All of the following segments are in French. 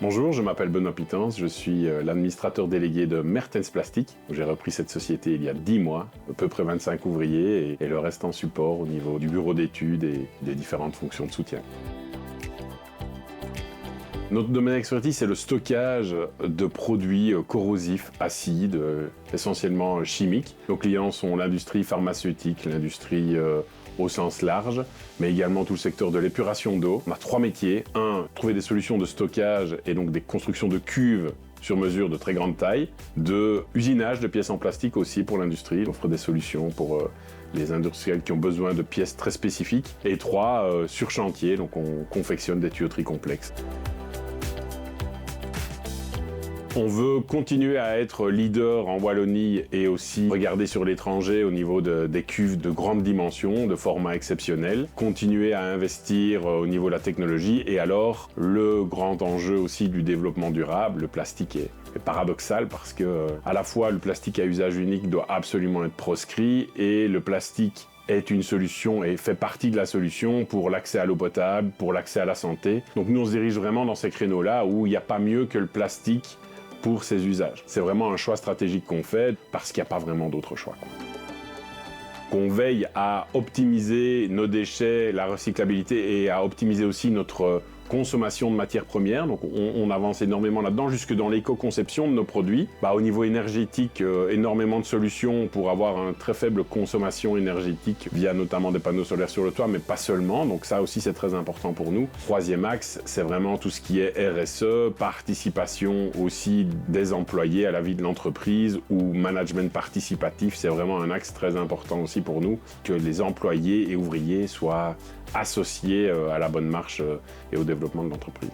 Bonjour, je m'appelle Benoît Pitens, je suis l'administrateur délégué de Mertens Plastic. J'ai repris cette société il y a 10 mois, à peu près 25 ouvriers et le reste en support au niveau du bureau d'études et des différentes fonctions de soutien. Notre domaine d'expertise, c'est le stockage de produits corrosifs, acides, essentiellement chimiques. Nos clients sont l'industrie pharmaceutique, l'industrie au sens large, mais également tout le secteur de l'épuration d'eau. On a 3 métiers. 1, trouver des solutions de stockage et donc des constructions de cuves sur mesure de très grande taille. 2, usinage de pièces en plastique aussi pour l'industrie. On offre des solutions pour les industriels qui ont besoin de pièces très spécifiques. Et 3, sur chantier, donc on confectionne des tuyauteries complexes. On veut continuer à être leader en Wallonie et aussi regarder sur l'étranger au niveau des cuves de grande dimension, de format exceptionnel. Continuer à investir au niveau de la technologie et alors le grand enjeu aussi du développement durable, le plastique est paradoxal parce que à la fois le plastique à usage unique doit absolument être proscrit et le plastique est une solution et fait partie de la solution pour l'accès à l'eau potable, pour l'accès à la santé. Donc nous on se dirige vraiment dans ces créneaux-là où il n'y a pas mieux que le plastique pour ses usages. C'est vraiment un choix stratégique qu'on fait parce qu'il n'y a pas vraiment d'autre choix. Qu'on veille à optimiser nos déchets, la recyclabilité et à optimiser aussi notre consommation de matières premières. Donc on avance énormément là-dedans, jusque dans l'éco-conception de nos produits. Au niveau énergétique, énormément de solutions pour avoir une très faible consommation énergétique via notamment des panneaux solaires sur le toit, mais pas seulement. Donc ça aussi c'est très important pour nous. 3e axe, c'est vraiment tout ce qui est RSE, participation aussi des employés à la vie de l'entreprise ou management participatif. C'est vraiment un axe très important aussi pour nous, que les employés et ouvriers soient associés à la bonne marche et au développement de l'entreprise.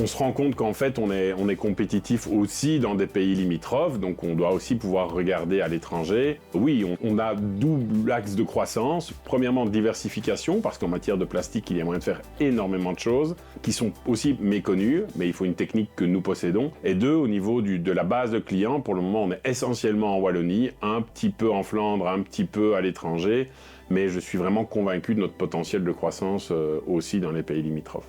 On se rend compte qu'en fait, on est compétitif aussi dans des pays limitrophes, donc on doit aussi pouvoir regarder à l'étranger. Oui, on a double axe de croissance. Premièrement, diversification, parce qu'en matière de plastique, il y a moyen de faire énormément de choses qui sont aussi méconnues, mais il faut une technique que nous possédons. Et 2, au niveau de la base de clients, pour le moment, on est essentiellement en Wallonie, un petit peu en Flandre, un petit peu à l'étranger, mais je suis vraiment convaincu de notre potentiel de croissance aussi dans les pays limitrophes.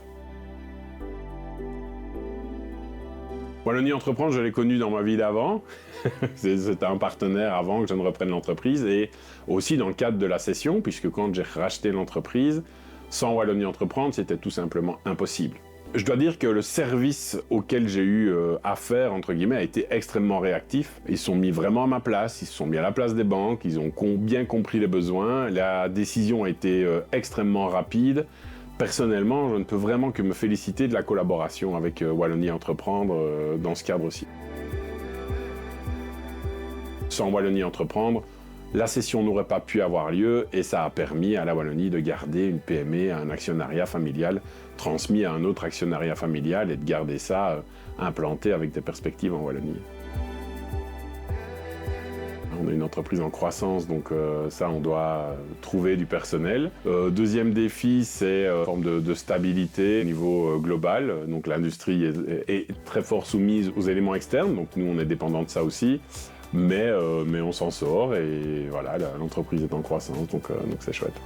Wallonie Entreprendre, je l'ai connu dans ma vie d'avant. C'était un partenaire avant que je ne reprenne l'entreprise et aussi dans le cadre de la cession, puisque quand j'ai racheté l'entreprise, sans Wallonie Entreprendre, c'était tout simplement impossible. Je dois dire que le service auquel j'ai eu affaire, entre guillemets, a été extrêmement réactif. Ils se sont mis vraiment à ma place, ils se sont mis à la place des banques, ils ont bien compris les besoins, la décision a été extrêmement rapide. Personnellement, je ne peux vraiment que me féliciter de la collaboration avec Wallonie Entreprendre dans ce cadre aussi. Sans Wallonie Entreprendre, la cession n'aurait pas pu avoir lieu et ça a permis à la Wallonie de garder une PME, un actionnariat familial transmis à un autre actionnariat familial et de garder ça implanté avec des perspectives en Wallonie. On est une entreprise en croissance, donc ça, on doit trouver du personnel. Deuxième défi, c'est une forme de stabilité au niveau global. Donc l'industrie est très fort soumise aux éléments externes, donc nous, on est dépendant de ça aussi. Mais on s'en sort et voilà, l'entreprise est en croissance, donc c'est chouette.